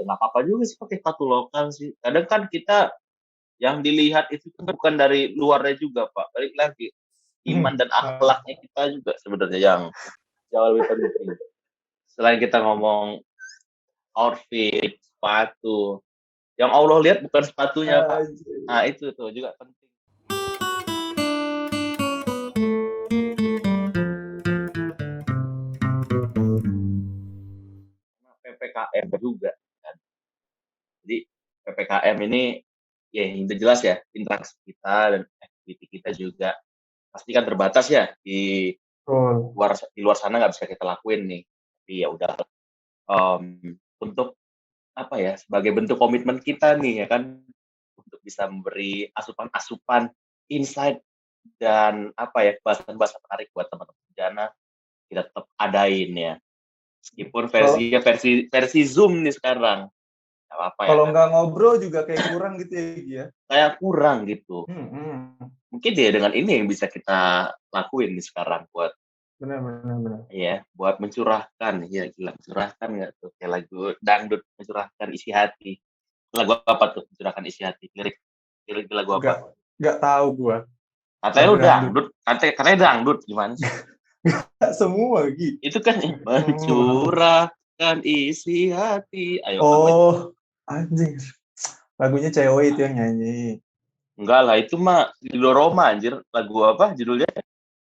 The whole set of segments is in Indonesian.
ya nggak apa-apa juga sih pakai sepatu lokal sih. Kadang kan kita yang dilihat itu kan bukan dari luarnya juga, Pak, balik lagi, iman dan Nah, akhlaknya kita juga sebenarnya yang jauh lebih penting. Selain kita ngomong outfit, sepatu, yang Allah lihat bukan sepatunya, Pak. anjir. Nah, itu tuh juga penting. Sama PPKM juga kan. Jadi PPKM ini ya yang udah jelas ya, interaksi kita dan activity kita juga pasti kan terbatas ya Betul. di luar sana nggak bisa kita lakuin nih. Tapi ya udah, untuk apa ya, sebagai bentuk komitmen kita nih ya kan, untuk bisa memberi asupan-asupan, insight dan apa ya, bahasan-bahasan menarik buat teman-teman Jana, kita tetap adain ya. Meskipun Kalau versinya versi Zoom nih sekarang, nggak apa-apa ya kalau kan, nggak ngobrol juga kayak kurang gitu ya, Gi, ya. kayak kurang gitu. Hmm. Mungkin ya dengan ini yang bisa kita lakuin nih sekarang buat Benar benar benar. iya, buat mencurahkan, iya gila mencurahkan nggak tuh, kayak lagu dangdut mencurahkan isi hati. Lagu apa tuh mencurahkan isi hati? Lirik lirik lagu apa? Nggak nggak tahu gua Katanya lagu lu dangdut. dangdut, katanya dangdut, gimana sih? Nggak semua, Gi. Itu kan Oh, mencurahkan isi hati. Ayo apa itu? oh, anjing. Lagunya cewek itu yang nyanyi. Enggak lah, itu mah Ridho Roma anjir. Lagu apa judulnya?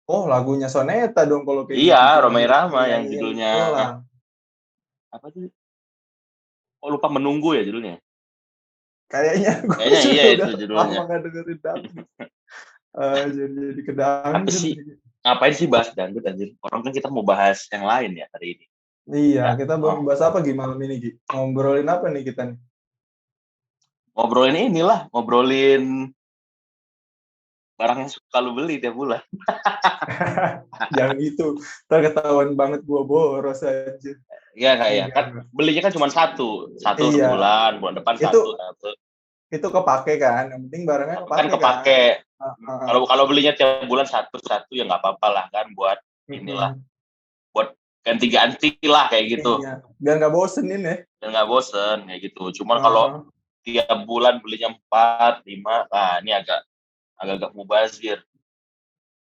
Oh, lagunya Soneta dong kalau kayak Iya, gitu. Cuma Rhoma Irama yang dinyanyiin judulnya elang. apa sih? Oh lupa menunggu ya judulnya? Kayaknya gue Kayaknya iya juga itu udah lama judulnya. gak dengerin dangdut. Jadi ke Apa dangdut. sih? Ngapain sih bahas dangdut anjir? Orang kan kita mau bahas yang lain ya hari ini. Iya, Ya, kita oh, bahas apa Gi malam ini, Gi? Ngobrolin apa nih kita nih? ngobrolin inilah, ngobrolin barang yang suka lu beli tiap bulan. Yang itu, ntar ketahuan banget gua boros aja. Iya kayak Enggak, kan enggak. belinya kan cuma satu, satu Iya, sebulan, bulan depan itu satu, satu. itu kepake kan, yang penting barangnya Tapi kan kepake kan. kepake. Heeh. Kalau kalau belinya tiap bulan satu satu ya nggak apa-apa lah kan buat inilah, Mhm. buat ganti-ganti lah kayak gitu. Iya, biar nggak bosenin ya. Dan nggak bosen kayak gitu. Cuman kalau Heeh. tiap bulan belinya 4 5 nah ini agak-agak mubazir.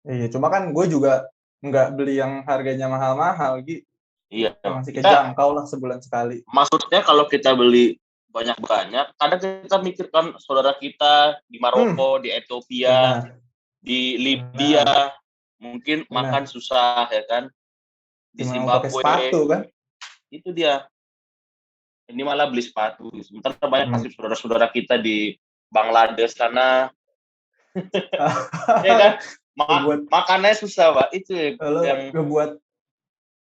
Iya, cuma kan gue juga nggak beli yang harganya mahal-mahal, Gi. Iya, Yang masih kita kejangkau lah sebulan sekali. maksudnya kalau kita beli banyak-banyak, kadang kita mikirkan saudara kita di Hmm, Maroko, di Ethiopia, benar, di Libya, benar, mungkin makan benar. susah ya kan, di Cuma mau pakai sepatu Zimbabwe, kan? itu dia. Ini malah beli sepatu. Sementara banyak Hmm. kasih saudara-saudara kita di Bangladesh sana, ya kan, ngebuat makannya susah, Pak. Itu lo yang ngebuat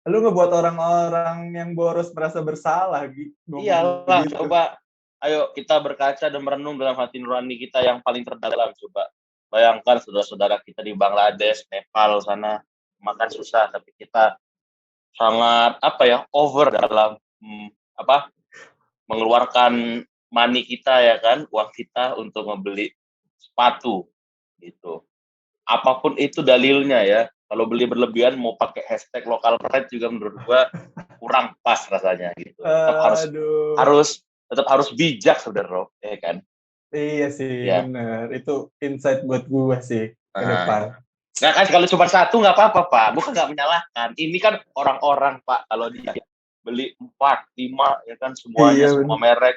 lo ngebuat orang-orang yang boros merasa bersalah, Gi, ngomong iyalah, begitu. coba ayo kita berkaca dan merenung dalam hati nurani kita yang paling terdalam, coba. Bayangkan saudara-saudara kita di Bangladesh, Nepal sana, makan susah, tapi kita sangat, apa ya, over dalam, apa, mengeluarkan money kita ya kan, uang kita untuk membeli sepatu, gitu. Apapun itu dalilnya ya, kalau beli berlebihan mau pakai hashtag lokal pride juga menurut gua kurang pas rasanya gitu. Tetap harus Aduh, harus tetap harus bijak saudara, ya kan? iya sih, Ya. bener. Itu insight buat gue sih ke Nah, depan. nggak kan kalau cuma satu nggak apa-apa Pak, bukan nggak menyalahkan. Ini kan orang-orang Pak, kalau dia beli 4 5 ya kan semuanya Iya, semua bener. merek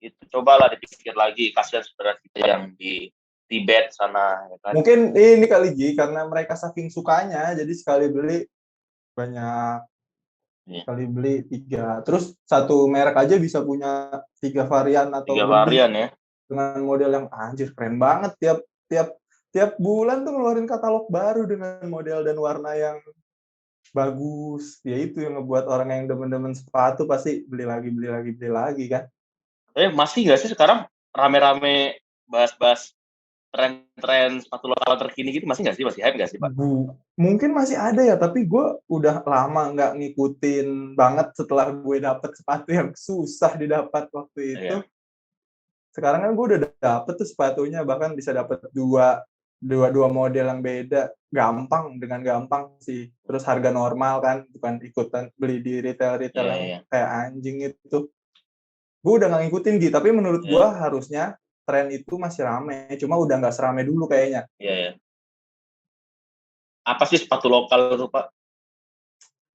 itu cobalah dipikir lagi kasihan saudara kita yang di Tibet sana ya kan. Mungkin ini kali, Ji, karena mereka saking sukanya, jadi sekali beli banyak, Iya, sekali beli 3. Terus satu merek aja bisa punya 3 varian atau 3 lebih varian ya. dengan model yang anjir keren banget tiap tiap tiap bulan tuh ngeluarin katalog baru dengan model dan warna yang bagus. Ya itu yang ngebuat orang yang demen-demen sepatu pasti beli lagi beli lagi beli lagi kan. Masih nggak sih sekarang rame-rame bahas-bahas tren-tren sepatu lokal terkini gitu masih nggak sih? Masih hype nggak sih, Pak? Mungkin masih ada ya, tapi gue udah lama nggak ngikutin banget setelah gue dapet sepatu yang susah didapat waktu itu. Iya. Sekarang kan gue udah dapet tuh sepatunya, bahkan bisa dapet dua model yang beda, gampang, dengan gampang sih. Terus harga normal kan, bukan ikutan beli di retail-retail Iya yang iya. kayak anjing itu. Gue udah nggak ngikutin Gi, tapi menurut gue Ya, harusnya tren itu masih rame, cuma udah nggak serame dulu kayaknya. ya, ya. Apa sih sepatu lokal itu, Pak?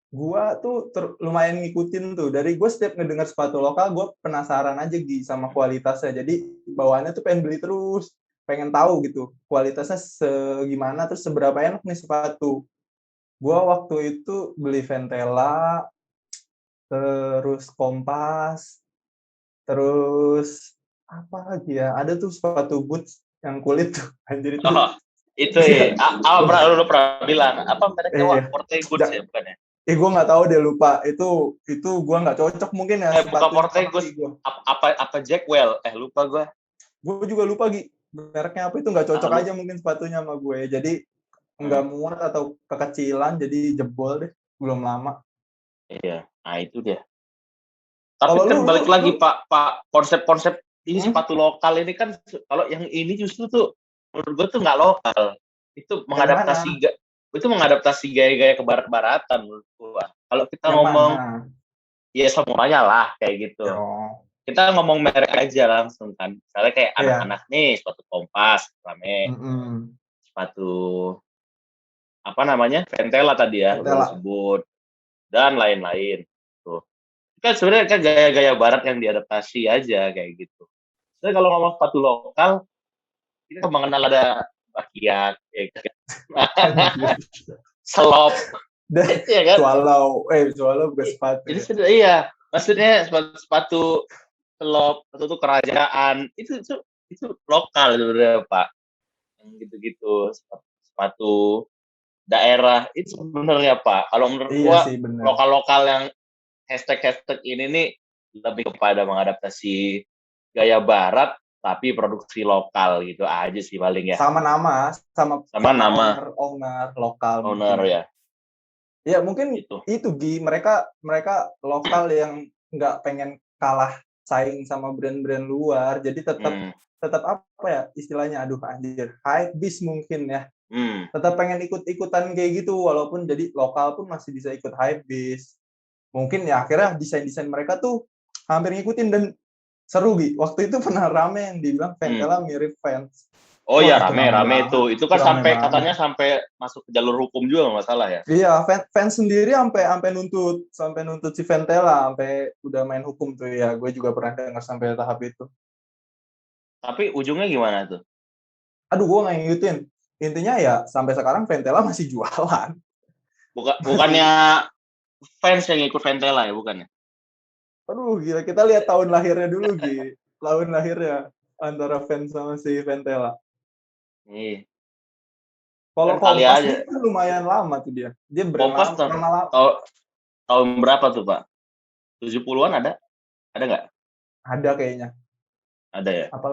Gua tuh lumayan ngikutin tuh. Dari gue setiap ngedengar sepatu lokal, gue penasaran aja Gi sama kualitasnya. Jadi bawaannya tuh pengen beli terus, pengen tahu gitu kualitasnya segimana, terus seberapa enak nih sepatu. Gue waktu itu beli Ventela, terus Kompas, terus apa lagi ya? Ada tuh sepatu boots yang kulit tuh, anjir itu. Oh, itu ya. Iya, Pernah lu pernah bilang apa mereknya iya. Forte Goods ya bukan ya? Gue nggak tahu deh, lupa. Itu gue nggak cocok mungkin ya Bukan sepatunya Forte sama Goods. kaki gue. Apa Jackwell? Lupa gue. Gue juga lupa Gi, mereknya apa, itu nggak cocok Lu. aja mungkin sepatunya sama gue. Jadi nggak Hmm, muat atau kekecilan, jadi jebol deh. Belum lama. iya. Nah, itu dia. Tapi Kalau lu kan lu balik lu lagi Pak konsep-konsep ini hmm? sepatu lokal ini kan kalau yang ini justru tuh menurut gue tuh nggak lokal. Itu Yang mana? mengadaptasi gaya-gaya ke barat-baratan menurut gua. Kalau kita Yang mana? ngomong ya semuanya lah kayak gitu. Yo. Kita ngomong merek aja langsung kan. Misalnya kayak Iya. anak-anak nih sepatu Kompas, rame, Mm-mm. sepatu apa namanya? Ventela tadi ya udah lu Tela. sebut dan lain-lain. Tuh. Kan sebenarnya kan gaya-gaya barat yang diadaptasi aja kayak gitu. Jadi kalau ngomong sepatu lokal, kita mengenal ada Bakiak, ya kan? Anjir. Selop, Dah, ya kan? Swallow bukan sepatu Jadi ya. iya, maksudnya sepatu selop atau itu kerajaan itu lokal sebenarnya Pak. Yang gitu-gitu sepatu daerah itu sebenarnya Pak. Kalau menurut Iya gua sih benar. lokal-lokal yang hashtag-hashtag ini nih lebih kepada mengadaptasi gaya barat tapi produksi lokal gitu aja sih paling ya. Sama nama, sama Sama sama nama owner lokal owner mungkin. ya Ya mungkin itu. itu Gi, mereka mereka lokal yang nggak pengen kalah saing sama brand-brand luar, jadi tetap Hmm. tetap apa ya istilahnya, aduh anjir, hype beast mungkin ya, Hmm. tetap pengen ikut-ikutan kayak gitu, walaupun jadi lokal pun masih bisa ikut hype beast. Mungkin ya akhirnya desain-desain mereka tuh hampir ngikutin, dan seru Gi. Waktu itu pernah rame yang dibilang Hmm. Ventela mirip Vans. Oh Wah ya itu rame rame banget, itu. Itu itu kan rame sampai banget. katanya sampai masuk ke jalur hukum juga nggak masalah ya. Iya, fans sendiri sampai nuntut si Ventela, sampai udah main hukum tuh ya. Gue juga pernah dengar sampai tahap itu. Tapi ujungnya gimana tuh? Aduh, gue nggak ngikutin. Intinya ya sampai sekarang Ventela masih jualan. Bukannya Masih. fans yang ikut Ventela ya bukannya? Aduh, gila, kita lihat tahun lahirnya dulu, Gi. Tahun lahirnya antara fans sama si Ventela. Iya. Kalau Kan kali Kompas aja. dia kan lumayan lama tuh dia. Dia brand Kompas tuh nama lama. tahun berapa tuh Pak? 70-an ada? Ada nggak? Ada kayaknya. Ada ya? Apa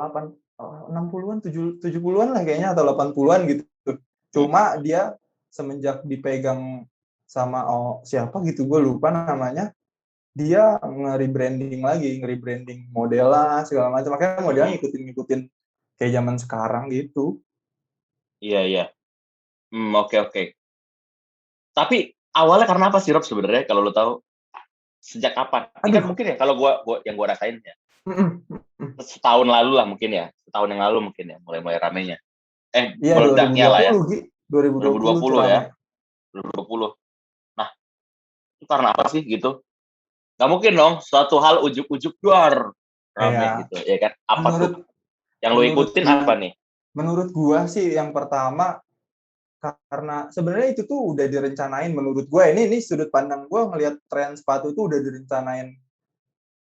60-an, 70-an lah kayaknya, atau 80-an gitu. Hmm. Cuma dia semenjak dipegang sama siapa gitu, gue lupa namanya, dia nge-rebranding model lah segala macam, makanya modelnya Hmm. ngikutin kayak zaman sekarang gitu. Iya iya. Oke oke. Tapi awalnya karena apa sih Rob sebenarnya kalau lo tahu? Sejak kapan? Ini kan Aduh. mungkin ya kalau gua yang gua rasain ya. Setahun lalu lah mungkin ya. Setahun yang lalu mungkin ya mulai-mulai ramenya. Iya, Meledaknya lah ya. 2020 Gi, 2020 tuh 2020 ya. rame. 2020. Nah, itu karena apa sih gitu? Gak mungkin dong suatu hal ujuk-ujuk duar rame Kayak gitu ya kan? Apa tuh? menurut Yang lo menurut ikutin gua apa nih? menurut gua sih yang pertama, karena sebenarnya itu tuh udah direncanain menurut gue, ini sudut pandang gue ngelihat tren sepatu itu udah direncanain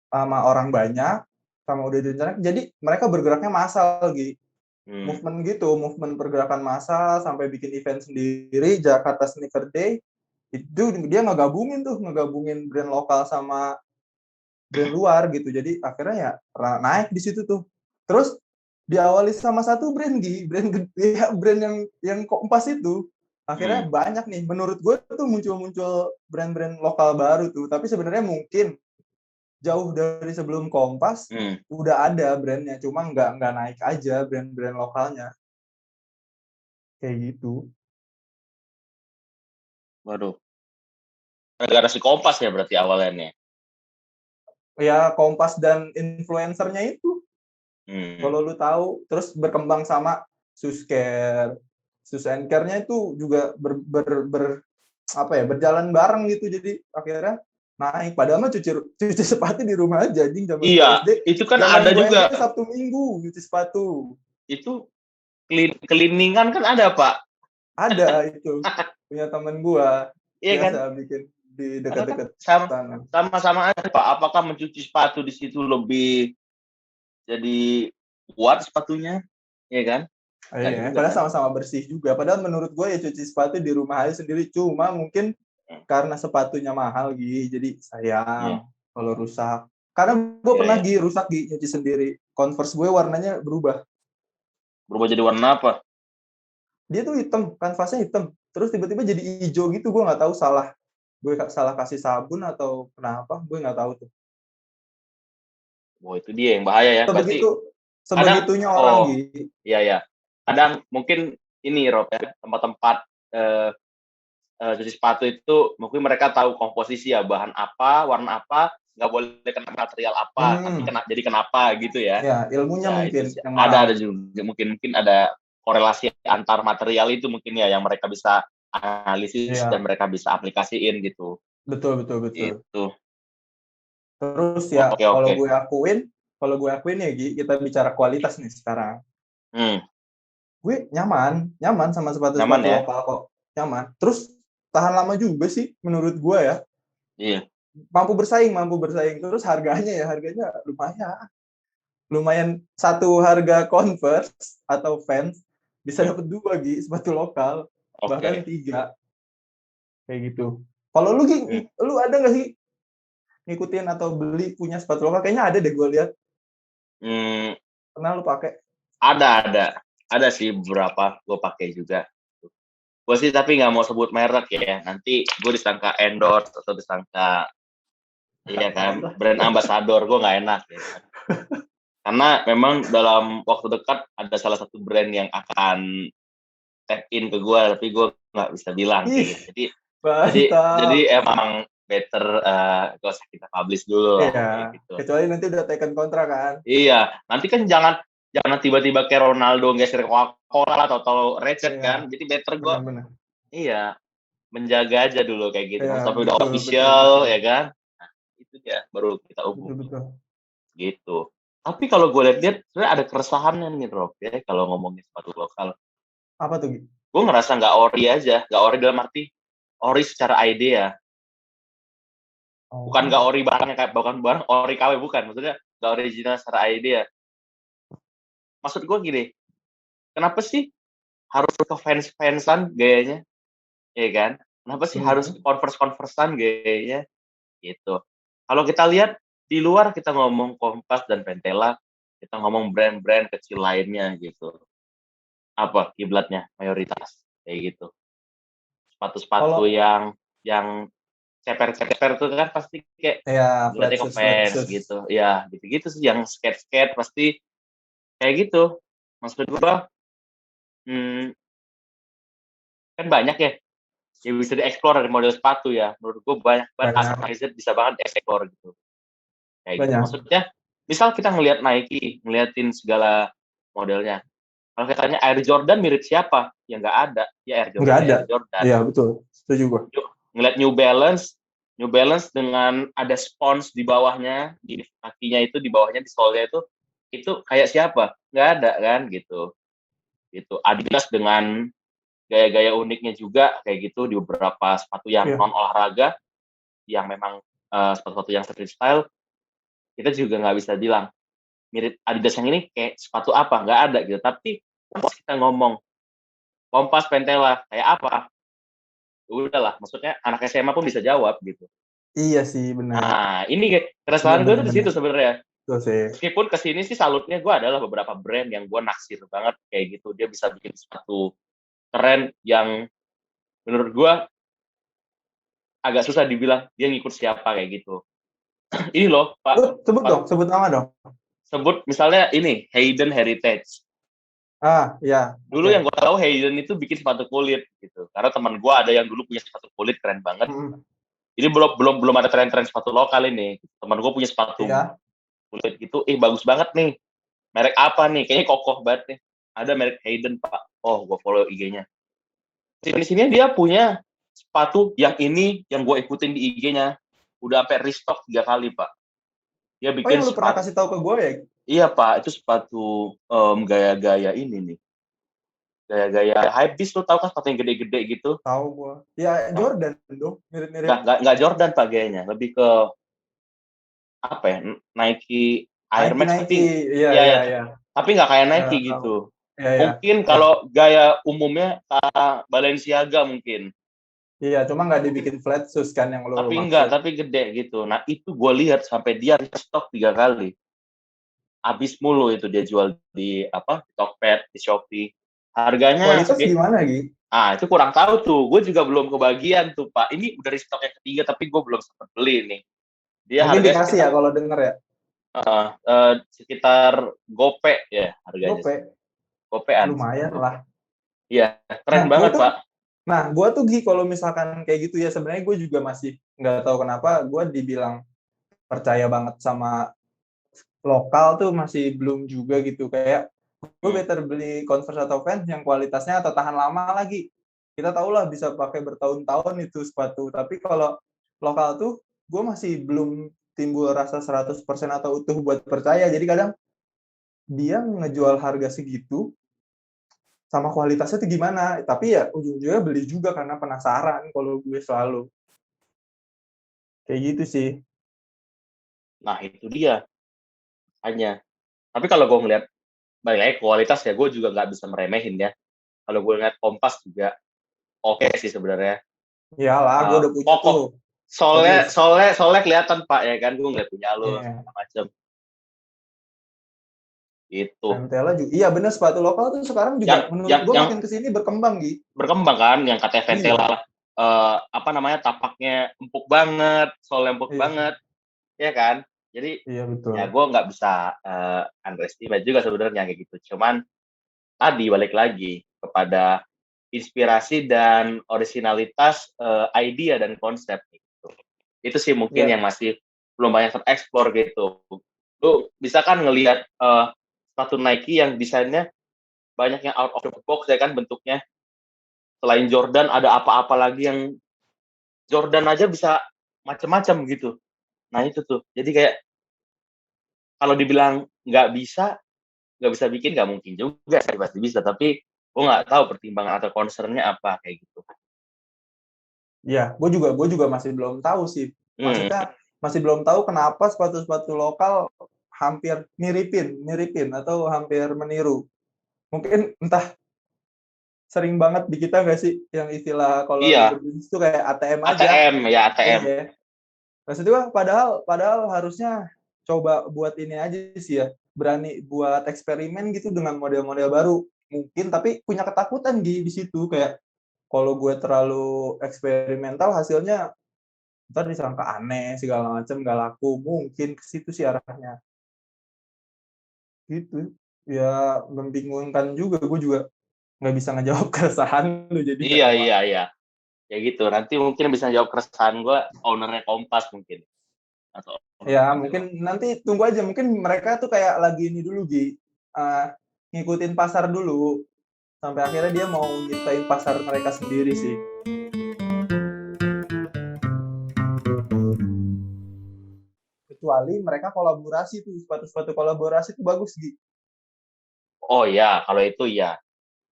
sama orang banyak, sama udah direncanain, jadi mereka bergeraknya massal gitu, Hmm. movement pergerakan massal sampai bikin event sendiri, Jakarta Sneaker Day. Itu dia ngegabungin brand lokal sama brand luar gitu, jadi akhirnya ya naik di situ tuh. Terus diawali sama satu brand ya, brand yang Kompas itu, akhirnya Hmm. banyak nih menurut gue tuh muncul brand-brand lokal baru tuh, tapi sebenarnya mungkin jauh dari sebelum Kompas Hmm. udah ada brandnya, cuma nggak naik aja brand-brand lokalnya kayak gitu. Waduh. Negara si Kompas ya berarti awalnya nih. Ya Kompas dan influencernya itu. Hmm. Kalau lu tahu, terus berkembang sama Susker. Sus and Care-nya itu juga berjalan bareng gitu. Jadi akhirnya naik. Padahal mah cuci sepatu di rumah aja, anjing, zaman gue Iya, SD. itu kan Zaman ada gue SD juga. Sabtu Minggu cuci sepatu. Itu cleaningan kan ada, Pak. Ada itu. Punya temen gue. Iya kan? Biasa bikin di Karena kan dekat-dekat sana. sama-sama aja, Pak. Apakah mencuci sepatu di situ lebih jadi kuat sepatunya? Iya kan? Enggak Iya, juga padahal kan? sama-sama bersih juga. Padahal menurut gue ya cuci sepatu di rumah aja sendiri. Cuma mungkin Hmm. karena sepatunya mahal jadi Iya, sayang kalau rusak. Karena gue iya, pernah iya. rusak nyuci sendiri. Converse gue warnanya berubah. Berubah jadi warna apa? Dia tuh hitam, kanvasnya hitam. Terus tiba-tiba jadi hijau gitu. Gue nggak tahu gue salah kasih sabun atau kenapa. Gue nggak tahu tuh. Oh, itu dia yang bahaya ya. Berarti kadang, Sebegitunya orang oh, gitu. iya, ya. Kadang mungkin ini, Rob, ya, tempat-tempat eh, cuci sepatu itu mungkin mereka tahu komposisi ya, bahan apa, warna apa, nggak boleh kena material apa, tapi jadi kenapa gitu ya. Ya, ilmunya Ya itu mungkin sih. yang Ada mahal. juga mungkin ada korelasi antar material itu mungkin ya yang mereka bisa analisis dan Iya, mereka bisa aplikasiin gitu. betul betul betul. Itu. Terus ya Oke, oke. kalau gue akuin ya Gi, kita bicara kualitas nih sekarang. Hmm, Gue nyaman sama nyaman sepatu-sepatu ya? lokal kok. Nyaman. Terus tahan lama juga sih menurut gue ya. Iya. Mampu bersaing. Terus harganya lumayan. Lumayan satu harga Converse atau Vans bisa Hmm, dapat dua Gi, sepatu lokal, bahkan oke. tiga kayak gitu. Kalau lu Gi, Hmm, lu ada nggak sih ngikutin atau beli punya sepatu lokal? Kayaknya ada deh gue lihat. hmm, Pernah lu pakai? ada sih beberapa gue pakai juga. Gue sih tapi nggak mau sebut merek ya. Nanti gue disangka endorse atau disangka iya kan Janganlah. brand ambassador, gue nggak enak ya kan. Karena memang dalam waktu dekat ada salah satu brand yang akan tap in ke gue, tapi gue nggak bisa bilang kayak Ih, gitu. Jadi mantap. emang better gak usah kita publish dulu lah Iya, kayak gitu. kecuali nanti udah taken kontrak kan. Iya, nanti kan jangan jangan tiba-tiba kayak Ronaldo geser Coca-Cola atau Recet kan. Iya, Jadi better gue benar-benar. iya menjaga aja dulu kayak gitu. Iya, Nanti sampai udah betul, betul, official betul. ya kan. Nah, itu dia baru kita Betul, hubungi betul. gitu. Tapi kalau gue lihat-lihat sebenarnya ada keresahannya nih Rob ya kalau ngomongin sepatu lokal. Apa tuh, Gi? Gue ngerasa nggak ori aja, nggak ori dalam arti ori secara idea. Bukan nggak Oh, ori barangnya kayak bukan barang ori KW bukan, maksudnya nggak original secara idea. Maksud gue gini, kenapa sih harus ke fans-fansan gayanya, ya kan? Kenapa sih harus hmm. converse-conversean gayanya, gitu. Kalau kita lihat di luar kita ngomong Kompas dan Pentela, kita ngomong brand-brand kecil lainnya gitu. Apa kiblatnya mayoritas kayak gitu. Sepatu-sepatu Kalau yang ceper-ceper tuh kan pasti kayak ya ngeliatnya ke flat fans shoes. gitu. Ya, gitu-gitu sih yang skate-skate pasti kayak gitu. Maksud gua, hmm, kan banyak ya yang bisa dieksplor dari model sepatu ya. Menurut gua banyak banget Banyak, customizer bisa banget dieksplor gitu. Kayak gitu. banyak. Maksudnya, misal kita ngelihat Nike, ngeliatin segala modelnya. Kalau kita tanya Air Jordan mirip siapa? Ya nggak ada. Ya Air Nggak Jordan, ya ada. Air Jordan. Iya, betul. Setuju gua. Yuk, ngeliat New Balance dengan ada spons di bawahnya, di kakinya itu, di bawahnya, di sole-nya itu kayak siapa? Nggak ada kan, gitu. Gitu. Adidas dengan gaya-gaya uniknya juga, kayak gitu, di beberapa sepatu yang Iya. non-olahraga, yang memang sepatu-sepatu yang street style, kita juga nggak bisa bilang, mirip Adidas yang ini kayak sepatu apa, nggak ada gitu. Tapi pas kita ngomong Kompas Pentela kayak apa, udahlah, maksudnya anak SMA pun bisa jawab gitu. Iya sih, benar. Nah, ini Benar, keresahan gue benar, tuh di benar. situ sebenarnya. Betul sih. Meskipun kesini sih salutnya gue adalah beberapa brand yang gue naksir banget kayak gitu. Dia bisa bikin sepatu keren yang menurut gue agak susah dibilang dia ngikut siapa kayak gitu. Ini loh, Sebut Pak, dong, sebut nama dong. sebut misalnya ini Hayden Heritage. Ah, ya, Dulu oke. yang gue tahu Hayden itu bikin sepatu kulit gitu. Karena teman gue ada yang dulu punya sepatu kulit keren banget. Hmm. Ini belum ada tren-tren sepatu lokal ini. Teman gue punya sepatu Iya. kulit gitu, bagus banget nih. Merek apa nih? Kayaknya kokoh banget nih. Ada merek Hayden, Pak. Oh, gue follow IG-nya. Di sini dia punya sepatu yang ini yang gue ikutin di IG-nya. Udah sampai restock 3 kali, Pak. Dia Oh, bikin yang lu pernah sepatu. kasih tahu ke gue ya? Iya, Pak. Itu sepatu gaya-gaya ini nih. Gaya-gaya hypebeast, lu tahu kan sepatu yang gede-gede gitu? Tahu gue. Ya Nah, Jordan dong, mirip-mirip. nggak Jordan, Pak, gayanya. Lebih ke apa ya? Nike Air Max, Nike. tapi Iya, ya, iya, ya, iya. tapi nggak kayak Ya, Nike tahu. gitu. Iya, iya. Mungkin Ya. kalau gaya umumnya Balenciaga mungkin. Iya, cuma nggak dibikin flat shoes kan yang lo Tapi enggak, maksud. tapi gede gitu. Nah, itu gue lihat sampai dia restock 3 kali. Habis mulu itu dia jual di Tokped, di Shopee. Harganya Kualitas gimana, Gi? itu kurang tahu tuh. Gue juga belum kebagian tuh, Pak. Ini udah restock yang ketiga, tapi gue belum sempat beli nih. Dia Mungkin harganya dikasih ya sekitar kalau denger ya. sekitar gope ya harganya sih. Gope. Gopean. Lumayan lah. Iya, Nah, keren banget, Pak. gue tuh Gi, kalau misalkan kayak gitu ya, sebenarnya gue juga masih nggak tahu kenapa gue dibilang percaya banget sama lokal tuh masih belum juga gitu. Kayak gue better beli Converse atau Vans yang kualitasnya atau tahan lama lagi. Kita tahu lah bisa pakai bertahun-tahun itu sepatu. Tapi kalau lokal tuh gue masih belum timbul rasa 100% atau utuh buat percaya. Jadi kadang dia ngejual harga segitu sama kualitasnya tuh gimana. Tapi ya ujung-ujungnya beli juga karena penasaran kalau gue selalu. Kayak gitu sih. Nah, itu dia. Hanya. Tapi kalau gue ngeliat, balik lagi kualitas ya, gue juga nggak bisa meremehin ya. Kalau gue ngeliat Kompas juga oke sih sebenarnya. Iyalah, gue udah punya tuh. Kokoh. Soalnya, Bagus. soalnya, soalnya kelihatan, Pak, ya kan. Gue ngeliat punya lo, Iya. segala macam. Gitu. Ventela juga. Iya bener, sepatu lokal tuh sekarang juga menurut gue Yang makin kesini berkembang Gi. berkembang kan, yang katanya Ventela Iya. tapaknya empuk banget, soalnya empuk Iya. banget, ya kan? Jadi Iya ya betul. gue nggak bisa underestimate juga sebenarnya kayak gitu. Cuman tadi balik lagi kepada inspirasi dan originalitas idea dan konsep gitu. Itu sih mungkin Iya. yang masih belum banyak tereksplor gitu. Lu bisa kan ngelihat sepatu Nike yang desainnya banyak yang out of the box ya kan bentuknya. Selain Jordan ada apa-apa lagi yang Jordan aja bisa macam-macam gitu. Nah itu tuh. Jadi kayak kalau dibilang nggak bisa bikin nggak mungkin juga sih pasti bisa. Tapi gue nggak tahu pertimbangan atau concernnya apa kayak gitu. Iya, gue juga masih belum tahu sih. Maksudnya masih belum tahu kenapa sepatu-sepatu lokal hampir miripin atau hampir meniru. Mungkin entah sering banget di kita nggak sih yang istilah kalau lagi Iya, berbisnis itu kayak ATM aja. ATM ya ATM. Iya. Maksud gue padahal harusnya coba buat ini aja sih ya. Berani buat eksperimen gitu dengan model-model baru. Mungkin tapi punya ketakutan di situ kayak kalau gue terlalu eksperimental hasilnya ntar disangka aneh segala macam nggak laku, mungkin ke situ sih arahnya gitu. Ya membingungkan juga, gue juga nggak bisa ngejawab keresahan lu jadinya Iya sama. iya iya. Ya gitu. Nanti mungkin bisa jawab keresahan gue ownernya Kompas mungkin atau owner Ya sepatu mungkin lokal. nanti tunggu aja, mungkin mereka tuh kayak lagi ini dulu Gi, ngikutin pasar dulu sampai akhirnya dia mau nyiptain pasar mereka sendiri sih. Kecuali mereka kolaborasi tuh, sepatu-sepatu kolaborasi tuh bagus Gi. Oh ya, kalau itu ya.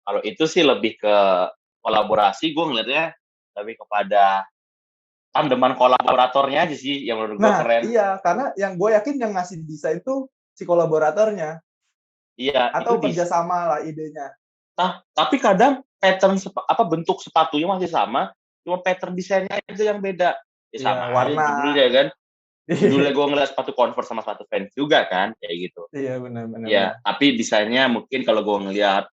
Kalau itu sih lebih ke kolaborasi, gue ngeliatnya lebih kepada tandeman kolaboratornya aja sih yang menurut gue Nah keren. iya, karena yang gue yakin yang ngasih desain tuh si kolaboratornya Iya, itu atau kerjasama lah idenya. tapi kadang bentuk sepatunya masih sama, cuma pattern desainnya aja yang beda. Ya Iya, sama aja warna. judulnya kan. Judulnya gue ngeliat sepatu Converse sama sepatu Vans juga kan, kayak gitu. Iya benar benar Ya, benar. tapi desainnya mungkin kalau gue ngeliat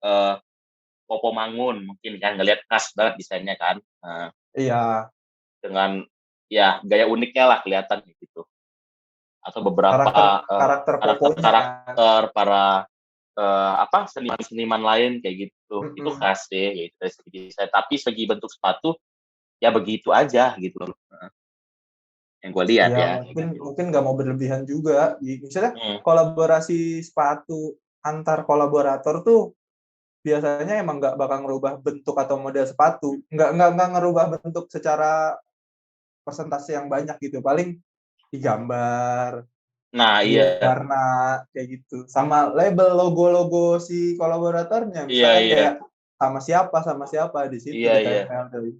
Popo Mangun mungkin kan ngeliat khas banget desainnya kan. Iya, Dengan ya gaya uniknya lah kelihatan gitu. Atau beberapa karakter karakter poponya. karakter para seniman-seniman lain kayak gitu. Itu Mm-mm. khas sih gitu dari segi desain. Tapi segi bentuk sepatu ya begitu aja gitu loh. yang gue lihat Ya ya. mungkin nggak mau berlebihan juga. Misalnya Hmm. kolaborasi sepatu antar kolaborator tuh biasanya emang nggak bakal ngerubah bentuk atau model sepatu, nggak ngerubah bentuk secara persentase yang banyak gitu. Paling digambar, Nah di iya, warna kayak gitu. Sama label logo-logo si kolaboratornya, iya misalkan iya, kayak sama siapa di situ iya iya. ditempel tuh.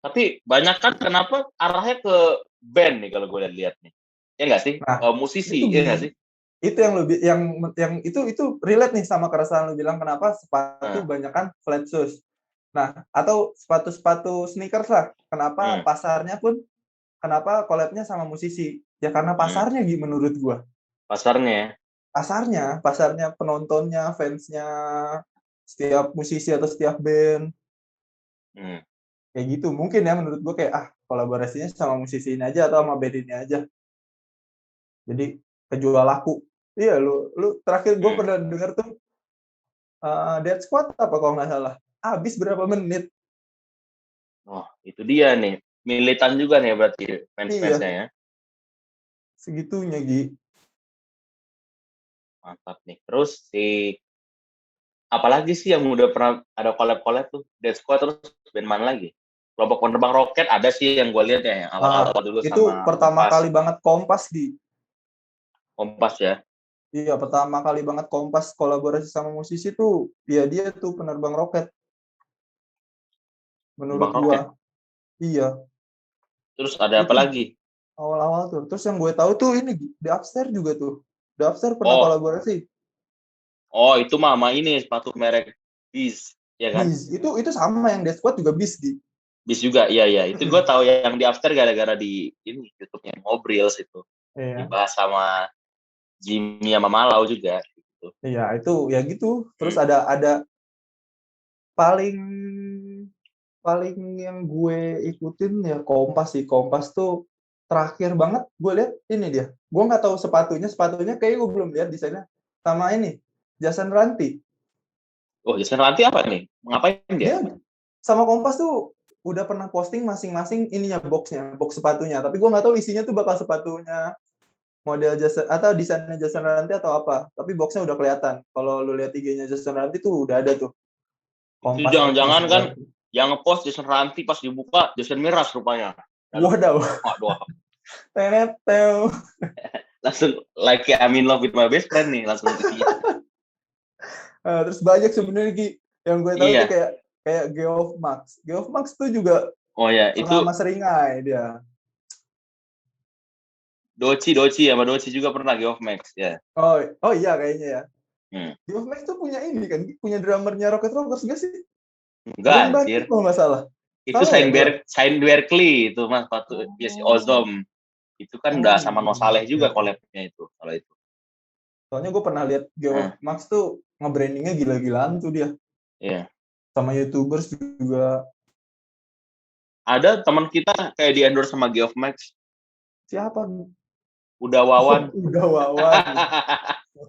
Tapi banyak kan kenapa arahnya ke band nih kalau gue lihat nih. Ya nggak sih? Nah, itu Musisi, ya nggak sih? itu yang lebih yang itu relate nih sama keresahan lu bilang kenapa sepatu Nah, banyakan flat shoes. Nah, atau sepatu-sepatu sneakers lah. Kenapa hmm, pasarnya pun kenapa collab-nya sama musisi? Ya karena hmm. pasarnya menurut gua. Pasarnya ya. Pasarnya penontonnya, fansnya setiap musisi atau setiap band Hmm. kayak gitu. Mungkin ya menurut gua kayak kolaborasinya sama musisi ini aja atau sama band ini aja. Jadi kejual laku. Iya, lu terakhir gue Hmm. pernah denger tuh Dead Squad apa kalau nggak salah. Habis berapa menit? Oh, itu dia nih. Militan juga nih berarti fans-fansnya Iya, ya. segitunya Gi. Mantap nih. Terus apalagi sih yang udah pernah ada collab-collab tuh? Dead Squad, terus band mana lagi? Kelompok Penerbang Roket ada sih yang gue lihat ya, yang awal-awal dulu Itu sama pertama Kompas. kali banget Kompas Gi. Kompas ya. Iya, pertama kali banget Kompas kolaborasi sama musisi tuh, ya dia tuh Penerbang Roket menurut Penerbang gua. Roket. Iya, Terus ada apa itu lagi? awal-awal tuh. Terus yang gue tahu tuh ini The Upstairs juga tuh. The Upstairs pernah Oh, kolaborasi. itu mah sama ini sepatu merek Beast, ya kan? Bis, itu sama yang Death Squad juga Bis Gi. Beast juga, iya iya. Itu gue tahu yang di after gara-gara di ini YouTube-nya Ngobrils itu. Iya. Dibahas sama Jimmy sama Malau juga gitu. Iya, itu ya gitu. Terus Hmm. ada paling paling yang gue ikutin ya Kompas sih. Kompas tuh terakhir banget gue lihat ini dia. Gue nggak tahu sepatunya kayak gue belum lihat desainnya. Sama ini Jason Ranti. Oh, Jason Ranti apa nih? Ngapain dia? Dia sama Kompas tuh udah pernah posting masing-masing ininya box sepatunya. Tapi gue nggak tahu isinya tuh bakal sepatunya model Jason atau desainnya Jason Ranti atau apa. Tapi boxnya udah kelihatan. Kalau lu lihat IG-nya Jason Ranti tuh udah ada tuh. Itu Kompas X jangan-jangan Jason kan Ranti. yang ngepost Jason Ranti pas dibuka Jason Miraz rupanya. Wadaw. Waduh, Tenet. langsung like I'm in love with my best friend nih langsung gitu. Terus banyak sebenarnya Ki, yang gue tahu tuh Iya. kayak Geoff Max. Geoff Max tuh juga Oh ya, pernah itu sama Seringai dia. Doci sama Doci juga pernah Geoff Max ya. Oh iya kayaknya ya. Hmm. Geoff Max tuh punya ini kan, punya drummernya Rocket Rockers nggak sih? Enggak Ada yang anjir. bantu kalau nggak salah. Itu Salah ya gue? Saint Berkeley itu mas sepatu si Oh, Ozom. Itu kan oh udah iya. sama No Saleh juga collab-nya itu kalau itu. Soalnya gue pernah lihat Geoff Nah, Max tuh nge-brandingnya gila-gilaan tuh dia. iya. Sama YouTubers juga. Ada teman kita kayak di endorse sama Geoff Max, Siapa? udah Oh, Wawan. udah Wawan.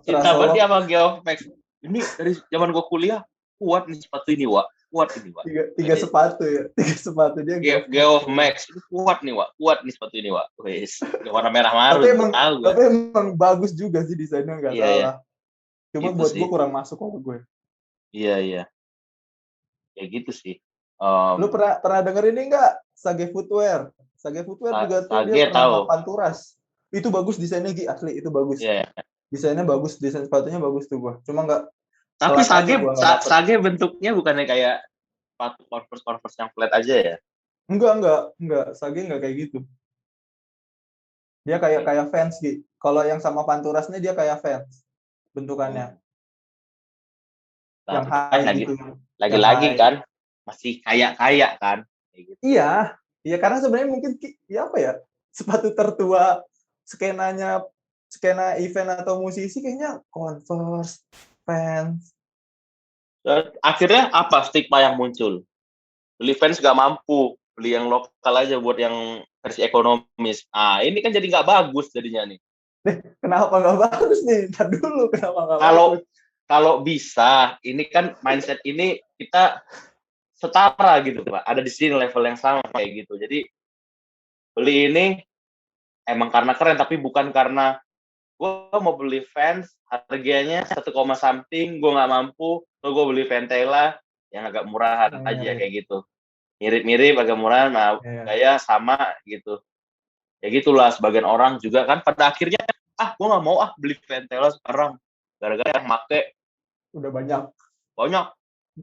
Cinta banget dia Trasolog sama Geoff Max. Ini dari zaman gua kuliah kuat nih sepatu ini, Wak. Kuat ini, Wak. tiga sepatu ya. Tiga sepatu dia Geoff Max. Geoff Max ini kuat nih, Wak. Kuat nih sepatu ini, Wak. Wes, warna merah Tapi marun emang tahu gua. tapi emang bagus juga sih desainnya nggak Iya, iya. salah. Cuma Gitu buat sih. gue kurang masuk kalau gue. Iya, iya. Kayak gitu sih. Lu pernah denger ini nggak? Sage Footwear. Sage Footwear juga tuh dia Sage pernah sama tahu. Panturas. Itu bagus desainnya Gi, asli itu bagus. Iya, iya. Desainnya bagus, desain sepatunya bagus tuh gua. Cuma nggak Tapi kelas aja gua nggak dapet. Sage bentuknya bukannya kayak sepatu Converse yang flat aja ya? Enggak. Sage nggak kayak gitu. Dia kayak Oke. kayak fans Gi. Kalau yang sama Panturasnya dia kayak fans bentukannya. Hmm. Yang Tapi kan high gitu. Yang lagi-lagi high. kan masih kaya kan kayak gitu. Iya. Iya karena sebenarnya mungkin ya apa ya? Sepatu tertua skena event atau musisi kayaknya Converse, Vans. Akhirnya apa stigma yang muncul? Beli fans gak mampu, beli yang lokal aja buat yang versi ekonomis. Ini kan jadi nggak bagus jadinya nih. Kenapa nggak bagus nih? Ntar dulu, kenapa nggak bagus? Kalau bisa, ini kan mindset ini kita setara gitu, Pak. Ada di sini level yang sama kayak gitu. Jadi beli ini emang karena keren, tapi bukan karena gue mau beli Vans, harganya 1, something, gue nggak mampu, so gue beli Ventela yang agak murahan Yang aja mirip. kayak gitu. Mirip-mirip, agak murahan, nah Iya. gaya sama gitu. Ya gitulah, sebagian orang juga kan pada akhirnya, gue nggak mau beli Ventela sekarang. Gara-gara yang make Udah banyak. banyak,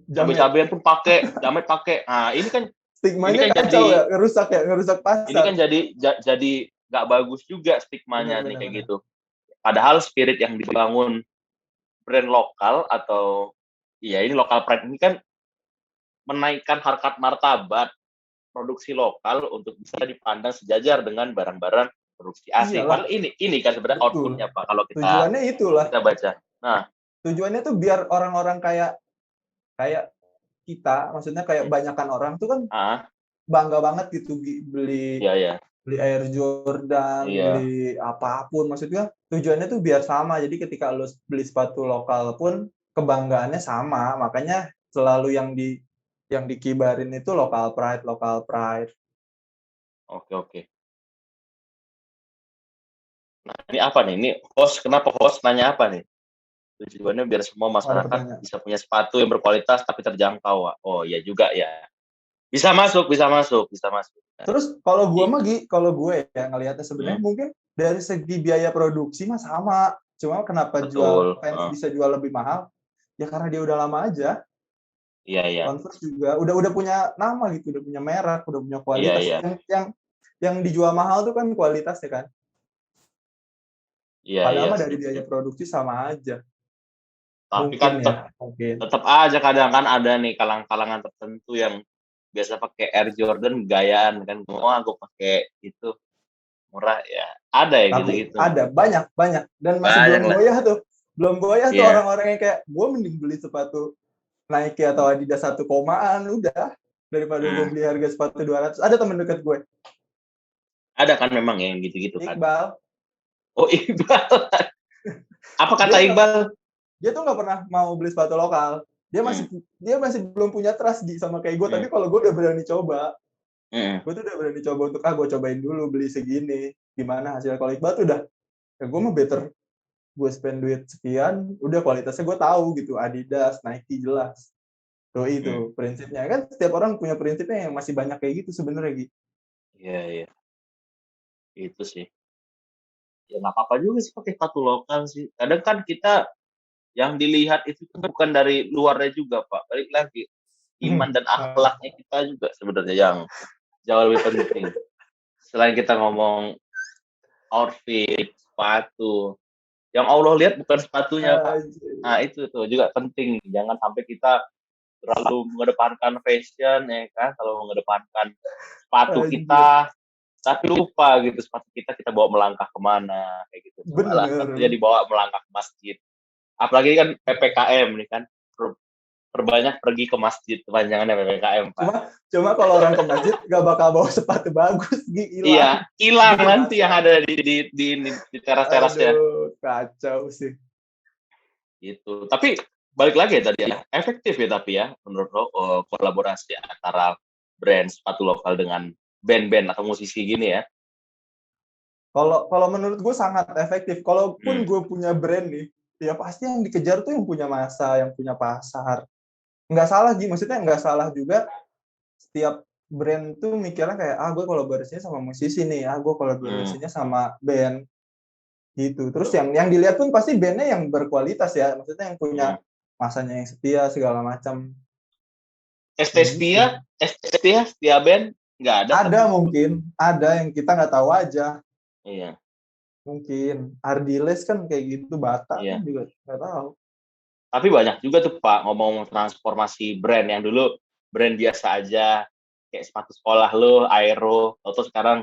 Jamet. cabai-cabean pun pakai, jamet pakai. Nah, ini Stigmanya kan kacau jadi ya, ngerusak ini kan pasar. jadi nggak bagus juga stigmanya nih kayak Benar-benar. gitu. Padahal spirit yang dibangun brand lokal atau ini lokal pride ini kan menaikkan harkat martabat produksi lokal untuk bisa dipandang sejajar dengan barang-barang produksi asing. Iyalah, Padahal ini kan sebenarnya outputnya betul. Pak kalau kita Tujuannya itulah. kita baca. Nah, Tujuannya tuh biar orang-orang kayak kayak kita, maksudnya kayak banyakan orang tuh kan ah, bangga banget gitu beli iya ya, beli Air Jordan, iya, beli apapun, maksudnya tujuannya tuh biar sama. Jadi ketika lu beli sepatu lokal pun kebanggaannya sama. Makanya selalu yang dikibarin itu local pride, local pride. oke. Nah, ini apa nih? Ini kenapa host nanya apa nih? Tujuannya biar semua Oh, ada masyarakat pertanyaan. bisa punya sepatu yang berkualitas tapi terjangkau. Oh iya juga ya. Bisa masuk. Nah, Terus kalau gue jadi mah kalau gue ya ngelihatnya sebenarnya hmm, mungkin dari segi biaya produksi mah sama. Cuma kenapa betul. fans bisa jual lebih mahal? Ya karena dia udah lama aja. Iya. Converse juga udah punya nama gitu, udah punya merek, udah punya kualitas. Iya. Yang dijual mahal tuh kan kualitasnya kan. Padahal Iya mah dari setuju. biaya produksi sama aja. Tapi Mungkin kan ya, mungkin. tetap aja kadang kan ada nih kalangan tertentu yang biasa pakai Air Jordan gayaan kan. Aku pakai itu murah ya. Ada ya Tapi gitu-gitu. ada banyak dan masih Banyak belum lah. goyah tuh. Belum goyah tuh Iya. orang-orang yang kayak gue mending beli sepatu Nike atau Adidas 1 komaan udah daripada gue Hmm. beli harga sepatu 200. Ada temen deket gue, Ada kan memang yang gitu-gitu kan. Iqbal. Oh, Iqbal. Apa Dia kata nggak Iqbal? dia tuh nggak pernah mau beli sepatu lokal. Hmm. Dia masih belum punya trust sama kayak gue. Hmm. Tapi kalau gue udah berani coba, Hmm. gue tuh udah berani coba untuk gue cobain dulu beli segini. Gimana hasilnya? Kalau Iqbal tuh udah, ya gue mah better gue spend duit sekian, udah kualitasnya gue tahu gitu, Adidas, Nike jelas. Tuh Hmm. itu prinsipnya kan setiap orang punya prinsipnya yang masih banyak kayak gitu sebenarnya gitu. Iya. Itu sih. Ya nggak apa-apa juga sih pakai sepatu lokal sih. Kadang kan kita yang dilihat itu kan bukan dari luarnya juga, Pak. Balik lagi, iman dan akhlaknya kita juga sebenarnya yang jauh lebih penting. Selain kita ngomong outfit, sepatu, yang Allah lihat bukan sepatunya, Pak. Nah, itu tuh juga penting. Jangan sampai kita terlalu mengedepankan fashion ya kan, kalau mengedepankan sepatu Anjir. kita, tapi lupa gitu sepatu kita bawa melangkah kemana kayak gitu. Cobalah sepatunya Bener. dibawa melangkah ke masjid. Apalagi kan PPKM nih kan, perbanyak pergi ke masjid kepanjangannya PPKM, Pak. Cuma kalau orang ke masjid gak bakal bawa sepatu bagus, hilang. Iya, hilang Gitu nanti yang masa. ada di teras-terasnya. Aduh, kacau sih. Gitu. Tapi balik lagi ya tadi ya, efektif ya tapi ya menurut lo kolaborasi antara brand sepatu lokal dengan band-band atau musisi gini ya. Kalau menurut gue sangat efektif. Kalaupun Hmm. gue punya brand nih, ya pasti yang dikejar tuh yang punya masa, yang punya pasar. Nggak salah Gi, maksudnya nggak salah juga setiap brand tuh mikirnya kayak, gue kolaborasinya sama musisi nih, gue kolaborasinya sama band. Gitu. Terus yang dilihat pun pasti bandnya yang berkualitas ya, maksudnya yang punya masanya yang setia segala macam. Gitu. Setia band nggak ada Ada tapi mungkin, ada yang kita nggak tahu aja. iya. Mungkin Ardiles kan kayak gitu, Bata kan Iya. juga nggak tahu. Tapi banyak juga tuh Pak ngomong transformasi brand yang dulu brand biasa aja kayak sepatu sekolah lo, Aero, atau sekarang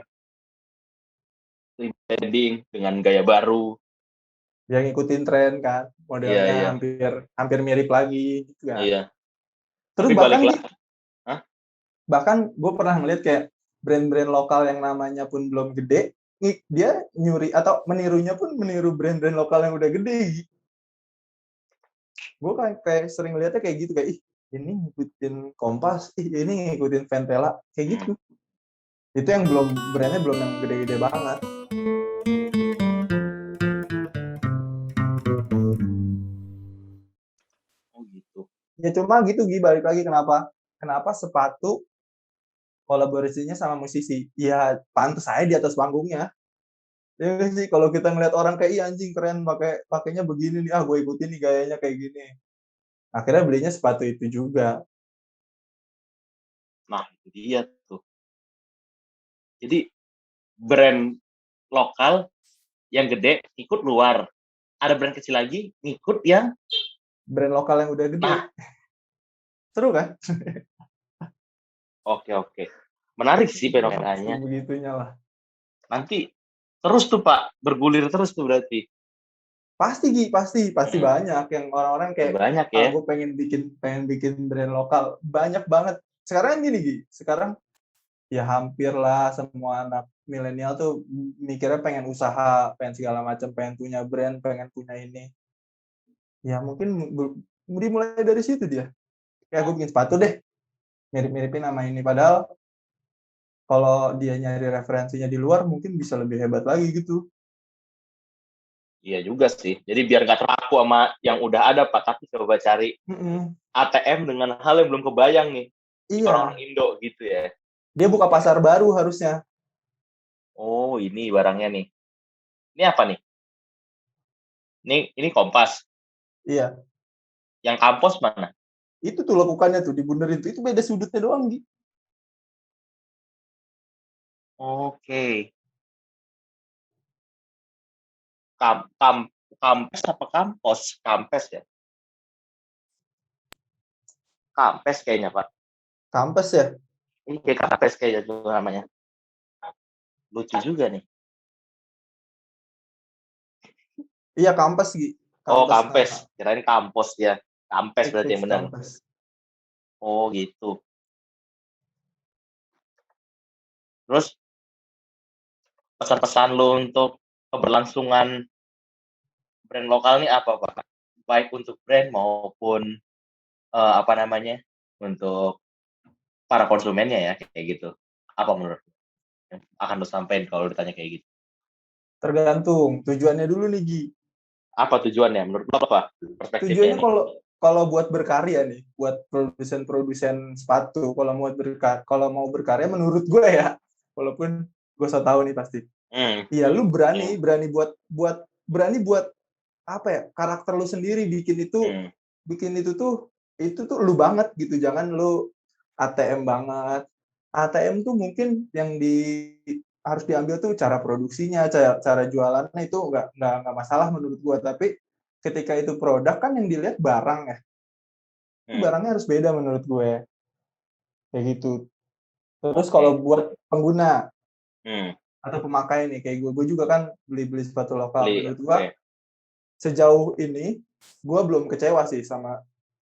rebranding dengan gaya baru. Yang ngikutin tren kan, modelnya Iya. hampir mirip lagi gitu kan. Iya. Terus Tapi bahkan baliklah. bahkan gue pernah ngeliat kayak brand-brand lokal yang namanya pun belum gede, dia nyuri atau menirunya pun meniru brand-brand lokal yang udah gede. Gue kayak sering lihatnya kayak gitu, kayak ini ngikutin Kompas, ini ngikutin Ventela, kayak gitu. Itu yang brandnya belum yang gede-gede banget. Ya cuma gitu balik lagi kenapa sepatu kolaborasinya sama musisi. Ya pantas aja di atas panggungnya. Ya nggak sih, kalau kita ngeliat orang kayak, "Ih anjing keren pakainya begini nih, gue ikutin nih gayanya kayak gini." Akhirnya belinya sepatu itu juga. Nah, itu dia tuh. Jadi brand lokal yang gede ikut luar. Ada brand kecil lagi ngikut yang Brand lokal yang udah gede. nah, Seru kan? oke. Menarik sih fenomenanya. Sebegitunya lah. Nanti terus tuh Pak, bergulir terus tuh berarti. Pasti banyak yang orang-orang Ya kayak, banyak ya. gue pengen bikin brand lokal. Banyak banget. Sekarang gini, sekarang ya hampir lah semua anak milenial tuh mikirnya pengen usaha, pengen segala macam, pengen punya brand, pengen punya ini. Ya mungkin dimulai dari situ dia. Kayak gue bikin sepatu deh, mirip-miripin sama ini. Padahal kalau dia nyari referensinya di luar mungkin bisa lebih hebat lagi gitu. Iya juga sih. Jadi biar nggak terpaku sama yang udah ada Pak, tapi coba cari ATM dengan hal yang belum kebayang nih. Di Iya, orang Indo gitu ya. dia buka pasar baru harusnya. Oh, ini barangnya nih. Ini apa nih? Ini Kompas. Iya, Yang Kampos mana? itu tuh lakukannya tuh dibenerin tuh. Itu beda sudutnya doang, Gi. Oke. Kampes apa Kampos? Kampes ya? Kampes kayaknya, Pak. Kampes ya? Ini kayak Kampes kayaknya tuh namanya. Lucu juga nih. Iya, Kampes, Gi. Oh, Kampes Kampes. nama. Kirain Kampos ya. Kampes berarti Fix yang benar. Kampes. Oh, gitu. Terus pesan-pesan lu untuk keberlangsungan brand lokal nih apa, Pak? Baik untuk brand maupun apa namanya? Untuk para konsumennya ya kayak gitu. Apa menurut lu yang akan lu sampaikan kalau ditanya kayak gitu? Tergantung tujuannya dulu nih, Gi. Apa tujuannya? Menurut lu apa perspektifnya Tujuannya nih? kalau buat berkarya nih, buat produsen sepatu, kalau mau berkarya menurut gue ya, walaupun gue so tahu nih pasti. Hmm. Iya, lu Hmm. berani buat apa ya? Karakter lu sendiri bikin itu tuh lu banget gitu. Jangan lu ATM banget. ATM tuh mungkin harus diambil tuh cara produksinya, cara jualannya itu nggak masalah menurut gua. Tapi ketika itu produk kan yang dilihat barang ya. Itu barangnya harus beda menurut gue. Kayak gitu. Terus kalau buat pengguna atau pemakai nih kayak gue juga kan beli sepatu lokal. Beli, Menurut gue sejauh ini gue belum kecewa sih sama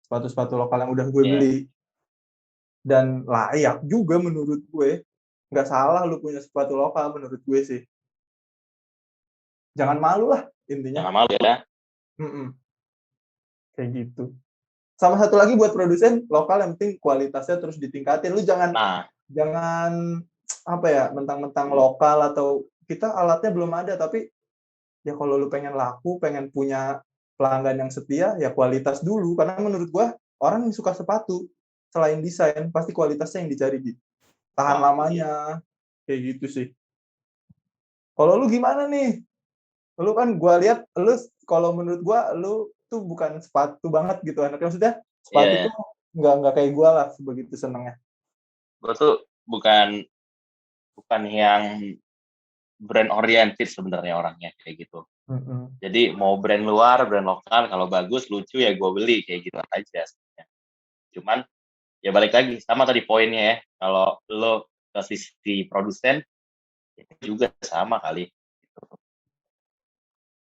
sepatu-sepatu lokal yang udah gue beli. Dan layak juga menurut gue. Nggak salah lu punya sepatu lokal menurut gue sih. Jangan malu lah intinya. jangan malu ya. Kayak gitu. Sama satu lagi buat produsen lokal yang penting kualitasnya terus ditingkatin. Lu jangan apa ya, mentang-mentang lokal atau kita alatnya belum ada tapi ya kalau lu pengen laku, pengen punya pelanggan yang setia, ya kualitas dulu. Karena menurut gua orang yang suka sepatu selain desain pasti kualitasnya yang dicari gitu. Tahan lamanya kayak gitu sih. Kalau lu gimana nih? Lu kan gua lihat lu kalau menurut gua lu tuh bukan sepatu banget gitu anaknya. Maksudnya sepatu tuh nggak kayak gua lah sebegitu senengnya. Gue tuh bukan yang brand oriented sebenarnya orangnya kayak gitu. Jadi mau brand luar, brand lokal, kalau bagus, lucu ya gue beli kayak gitu aja. Cuman ya balik lagi sama tadi poinnya ya. Kalau lo ke sisi produsen ya juga sama kali.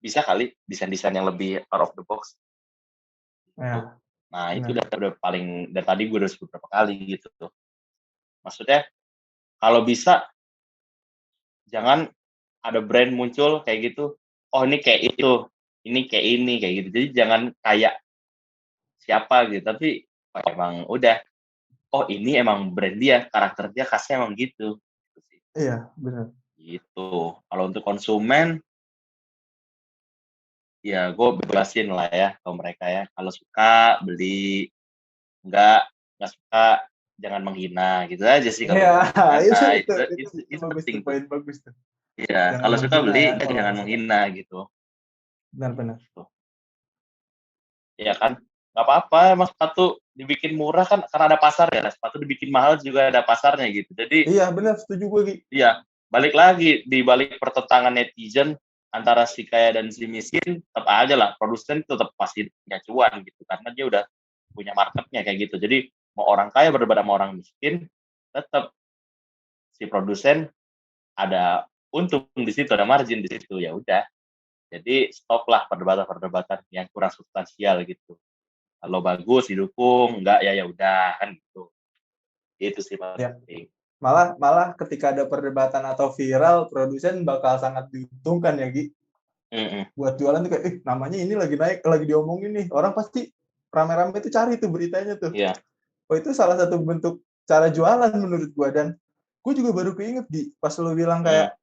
Bisa kali desain-desain yang lebih out of the box. Ya, Nah itu udah paling dari tadi gue udah sebut berapa kali gitu tuh. Maksudnya kalau bisa jangan ada brand muncul kayak gitu, oh ini kayak itu, ini kayak ini kayak gitu. Jadi jangan kayak siapa gitu, tapi emang udah, oh ini emang brand dia, karakter dia khasnya emang gitu. iya benar. Gitu. Kalau untuk konsumen, ya gue bebasin lah ya ke mereka ya. Kalau suka beli, nggak suka, jangan menghina, gitu aja sih kalau Iya, menurutnya. Nah, itu itu bagus tuh, penting tuh. poin bagus tuh. Iya, Jangan kalau suka menghina ya, beli, kalau jangan nggak suka. menghina gitu. Benar-benar. Tuh. Iya kan? Nggak apa-apa, emang sepatu dibikin murah kan karena ada pasar ya. Sepatu dibikin mahal juga ada pasarnya gitu. Jadi Iya, benar, setuju gue, Gi. iya, balik lagi di balik pertentangan netizen antara si kaya dan si miskin, tetap aja lah produsen tetap pasti punya cuan gitu karena dia udah punya marketnya kayak gitu. Jadi mau orang kaya berdebat sama orang miskin, tetap si produsen ada untung di situ, ada margin di situ, ya udah. Jadi stoplah perdebatan-perdebatan yang kurang substansial gitu. Kalau bagus didukung, enggak ya ya udah kan gitu. Itu sih Ya. penting. Malah ketika ada perdebatan atau viral, produsen bakal sangat diuntungkan ya, Gi. Buat jualan tuh kayak, namanya ini lagi naik, lagi diomongin nih. Orang pasti rame-rame itu cari tuh beritanya tuh. Iya. Oh, itu salah satu bentuk cara jualan menurut gua. Dan gue juga baru keinget, Gi, pas lo bilang kayak,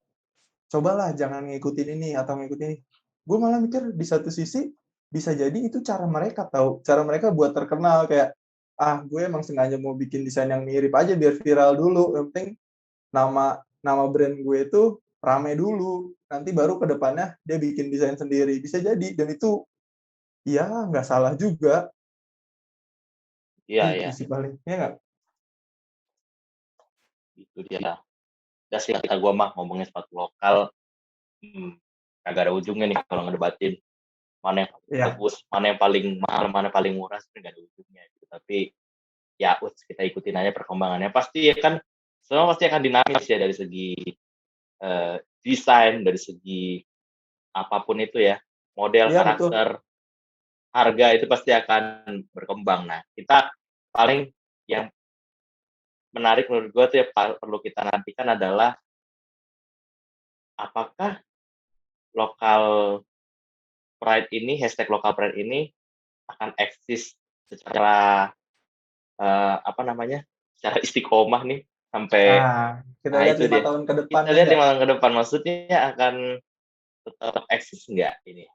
cobalah jangan ngikutin ini atau ngikutin ini. Gue malah mikir di satu sisi bisa jadi itu cara mereka tahu, cara mereka buat terkenal kayak gue emang sengaja mau bikin desain yang mirip aja biar viral dulu. Yang penting nama brand gue itu rame dulu. Nanti baru ke depannya dia bikin desain sendiri. Bisa jadi dan itu ya nggak salah juga. Iya, Itu iya. sih paling. Ya nggak? Itu dia. Udah sih kata gue mah ngomongin sepatu lokal, agak ada ujungnya nih kalau ngedebatin mana yang paling Iya. bagus, mana yang paling mahal, mana yang paling murah sebenarnya nggak ada ujungnya gitu. Tapi ya kita ikutin aja perkembangannya. Pasti ya kan semua pasti akan dinamis ya dari segi desain, dari segi apapun itu ya, model, Iya betul. karakter, harga itu pasti akan berkembang. Nah, kita paling yang menarik menurut gue tuh ya perlu kita nantikan adalah apakah lokal pride ini, hashtag lokal pride ini akan eksis secara apa namanya, secara istiqomah nih sampai Kita nah lihat itu 5 dia. tahun ke depan Kita ya lihat nggak? 5 tahun ke depan, maksudnya akan tetap eksis nggak ini